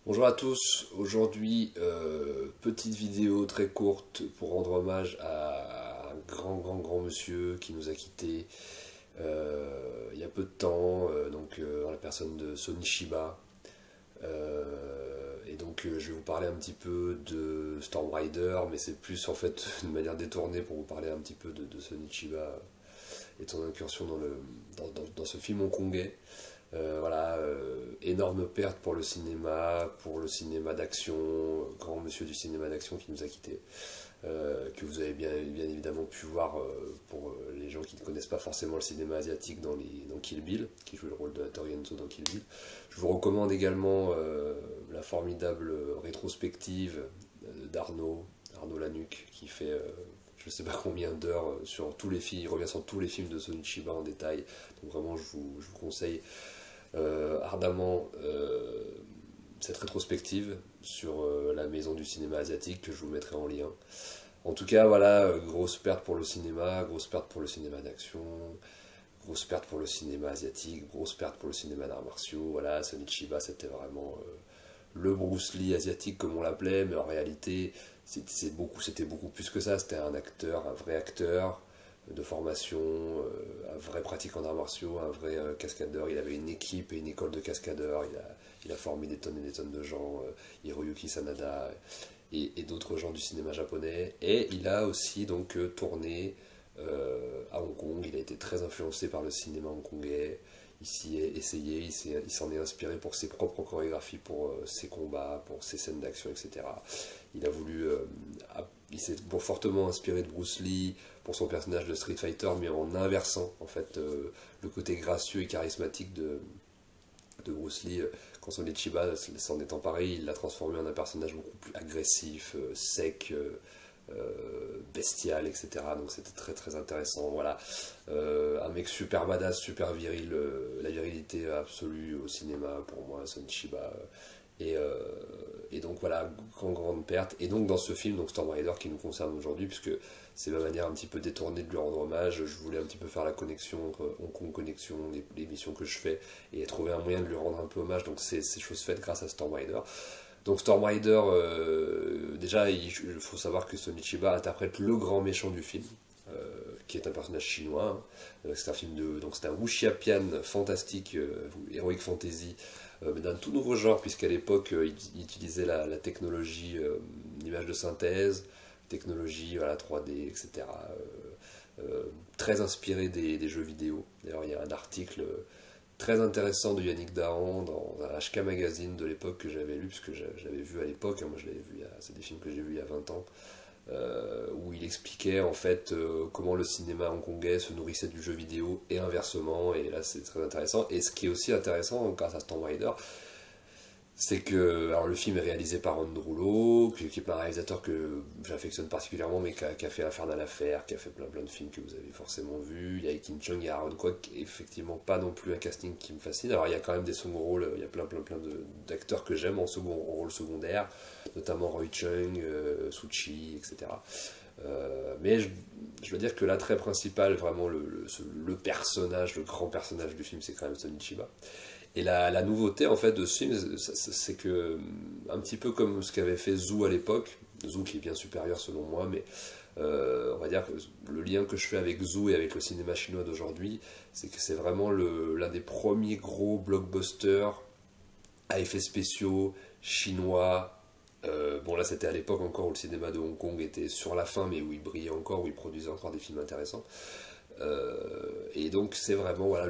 Bonjour à tous, aujourd'hui petite vidéo très courte pour rendre hommage à un grand monsieur qui nous a quittés il y a peu de temps, en la personne de Sony Chiba. Je vais vous parler un petit peu de Storm Rider, mais c'est plus en fait une manière détournée pour vous parler un petit peu de Sony Chiba et de son incursion dans ce film hongkongais. Énorme perte pour le cinéma d'action, grand monsieur du cinéma d'action qui nous a quittés, que vous avez bien évidemment pu voir pour les gens qui ne connaissent pas forcément le cinéma asiatique dans Kill Bill, qui joue le rôle de Hattori Hanzo dans Kill Bill. Je vous recommande également la formidable rétrospective Arnaud Lanuc, qui fait je sais pas combien d'heures sur tous les films, il revient sur tous les films de Sony Chiba en détail, donc vraiment je vous conseille ardemment cette rétrospective sur la maison du cinéma asiatique que je vous mettrai en lien. En tout cas, voilà, grosse perte pour le cinéma, grosse perte pour le cinéma d'action, grosse perte pour le cinéma asiatique, grosse perte pour le cinéma d'arts martiaux. Voilà, Sony Chiba, c'était vraiment le Bruce Lee asiatique comme on l'appelait, mais en réalité, c'était beaucoup plus que ça. C'était un acteur, un vrai acteur de formation, un vrai pratiquant d'arts martiaux, un vrai cascadeur. Il avait une équipe et une école de cascadeurs. Il a formé des tonnes et des tonnes de gens, Hiroyuki Sanada et d'autres gens du cinéma japonais. Et il a aussi donc tourné à Hong Kong. Il a été très influencé par le cinéma hongkongais. Il s'y est essayé, il s'en est inspiré pour ses propres chorégraphies, pour ses combats, pour ses scènes d'action, etc. Il a voulu, il s'est fortement inspiré de Bruce Lee pour son personnage de Street Fighter, mais en inversant en fait le côté gracieux et charismatique de Bruce Lee. Quand Sony Chiba s'en est emparé, il l'a transformé en un personnage beaucoup plus agressif, sec, bestial, etc. Donc c'était très très intéressant. Voilà, un mec super badass, super viril, la virilité absolue au cinéma pour moi, Sony Chiba. Et, euh, et donc voilà, grande perte. Et donc dans ce film, donc Storm Rider qui nous concerne aujourd'hui, puisque c'est ma manière un petit peu détournée de lui rendre hommage, je voulais un petit peu faire la connexion entre Hong Kong Connexion, les missions que je fais, et trouver un moyen de lui rendre un peu hommage. Donc c'est chose faite grâce à Storm Rider. Donc Storm Rider, déjà il faut savoir que Sonichiba interprète le grand méchant du film, qui est un personnage chinois. C'est un film donc c'est un wuxiapian fantastique, heroic fantasy, mais d'un tout nouveau genre, puisqu'à l'époque il utilisait la technologie d'image de synthèse, technologie voilà, 3D, etc. Très inspiré des jeux vidéo. D'ailleurs, il y a un article très intéressant de Yannick Dahan dans un HK Magazine de l'époque que j'avais lu, puisque j'avais vu à l'époque, hein, moi je l'avais vu, c'est des films que j'ai vus il y a 20 ans, où il expliquait en fait comment le cinéma hongkongais se nourrissait du jeu vidéo et inversement, et là c'est très intéressant. Et ce qui est aussi intéressant grâce à Storm Rider, c'est que alors le film est réalisé par Andrew Rouleau, qui est un réalisateur que j'affectionne particulièrement, mais qui a fait Infernal Affair, qui a fait plein de films que vous avez forcément vus. Il y a Kim Chung, il y a Aaron Kwok, effectivement pas non plus un casting qui me fascine. Alors il y a quand même des second rôles, il y a plein d'acteurs que j'aime en second rôle secondaire, notamment Roy Chung, Suchi, etc. Mais je veux dire que l'attrait principal, vraiment le personnage, le grand personnage du film, c'est quand même Sony Chiba. Et la nouveauté en fait de ce film, c'est que, un petit peu comme ce qu'avait fait Zhu à l'époque, Zhu qui est bien supérieur selon moi, mais on va dire que le lien que je fais avec Zhu et avec le cinéma chinois d'aujourd'hui, c'est que c'est vraiment l'un des premiers gros blockbusters à effets spéciaux chinois. Bon là c'était à l'époque encore où le cinéma de Hong Kong était sur la fin, mais où il brillait encore, où il produisait encore des films intéressants. Et donc c'est vraiment voilà,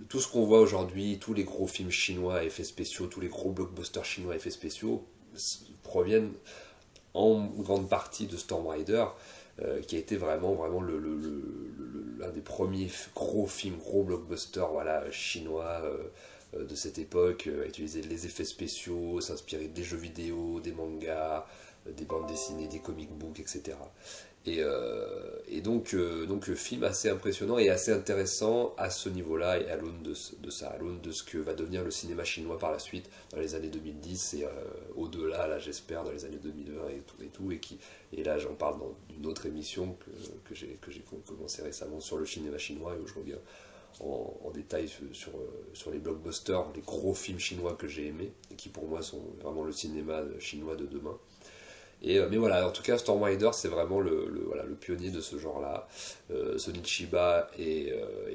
tout ce qu'on voit aujourd'hui, tous les gros films chinois à effets spéciaux, tous les gros blockbusters chinois à effets spéciaux proviennent en grande partie de Storm Rider, qui a été vraiment l'un des premiers gros films, gros blockbusters voilà, chinois de cette époque, à utiliser les effets spéciaux, s'inspirer des jeux vidéo, des mangas, des bandes dessinées, des comic books, etc. Donc film assez impressionnant et assez intéressant à ce niveau-là et à l'aune de ça, à l'aune de ce que va devenir le cinéma chinois par la suite dans les années 2010 et au-delà, là j'espère, dans les années 2020 et là j'en parle dans une autre émission que j'ai commencé récemment sur le cinéma chinois et où je reviens en détail sur les blockbusters, les gros films chinois que j'ai aimés, et qui pour moi sont vraiment le cinéma chinois de demain. Mais voilà, en tout cas, Storm Rider, c'est vraiment voilà, le pionnier de ce genre-là. Sonny Chiba est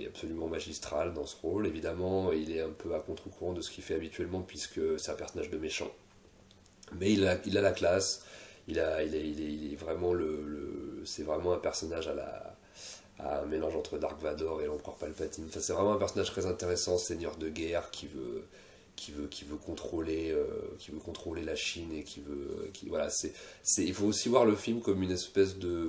absolument magistral dans ce rôle. Évidemment, il est un peu à contre-courant de ce qu'il fait habituellement, puisque c'est un personnage de méchant. Mais il a la classe, il est vraiment c'est vraiment un personnage à un mélange entre Dark Vador et l'Empereur Palpatine. Enfin, c'est vraiment un personnage très intéressant, seigneur de guerre qui veut contrôler la Chine et voilà, il faut aussi voir le film comme une espèce de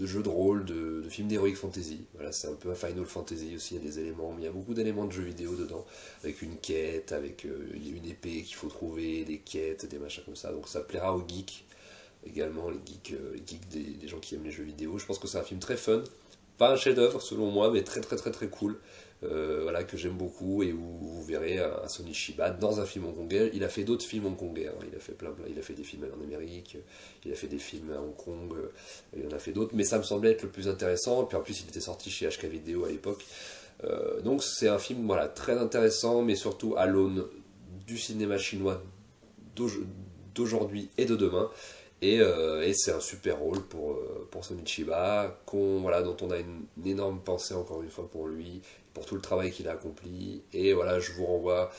jeu de rôle, de film d'heroic fantasy. Voilà, c'est un peu un Final Fantasy aussi, il y a des éléments, mais il y a beaucoup d'éléments de jeux vidéo dedans, avec une quête, avec une épée qu'il faut trouver, des quêtes, des machins comme ça. Donc ça plaira aux geeks également, les geeks des gens qui aiment les jeux vidéo. Je pense que c'est un film très fun, pas un chef-d'œuvre selon moi, mais très très très très cool. Voilà, que j'aime beaucoup, et où vous verrez un Sonny Chiba dans un film hongkongais. Il a fait d'autres films hongkongais, hein. Il a fait il a fait des films en Amérique, il a fait des films à Hong Kong, il en a fait d'autres, mais ça me semblait être le plus intéressant. Puis en plus, il était sorti chez HK Video à l'époque. Donc c'est un film, voilà, très intéressant, mais surtout à l'aune du cinéma chinois d'aujourd'hui et de demain. Et c'est un super rôle pour Sonny Chiba, voilà, dont on a une énorme pensée encore une fois pour lui, pour tout le travail qu'il a accompli. Et voilà, je vous renvoie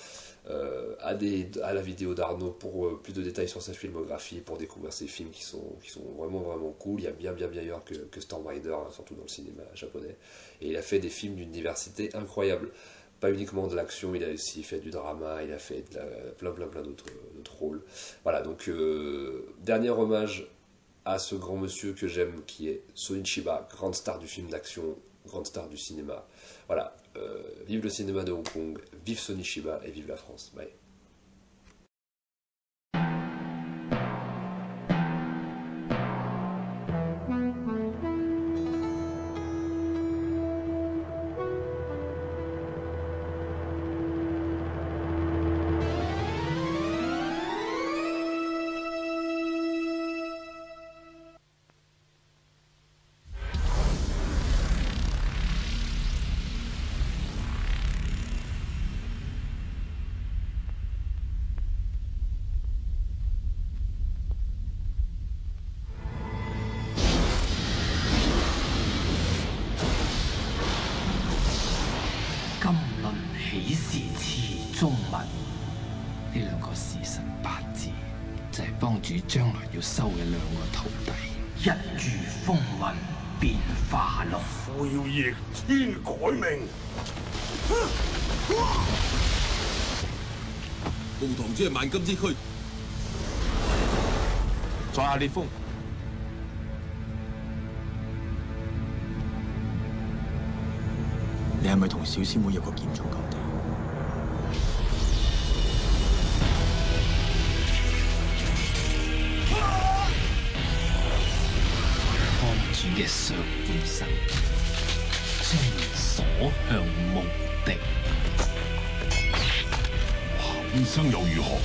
à la vidéo d'Arnaud pour plus de détails sur sa filmographie, pour découvrir ces films qui sont vraiment vraiment cool. Il y a bien ailleurs que Storm Rider, hein, surtout dans le cinéma japonais. Et il a fait des films d'une diversité incroyable. Pas uniquement de l'action, il a aussi fait du drama, il a fait plein d'autres rôles. Voilà, donc dernier hommage à ce grand monsieur que j'aime, qui est Sonny Chiba, grande star du film d'action, grande star du cinéma. Voilà, vive le cinéma de Hong Kong, vive Sonny Chiba et vive la France. Bye.將來要收嘅兩個徒弟，一遇風雲變化龍。我要逆天改命。夢堂只係萬金之軀，在下烈風。你係咪同小師妹有個劍種舊地？主嘅上半身，將所向無敵。下半生又如何？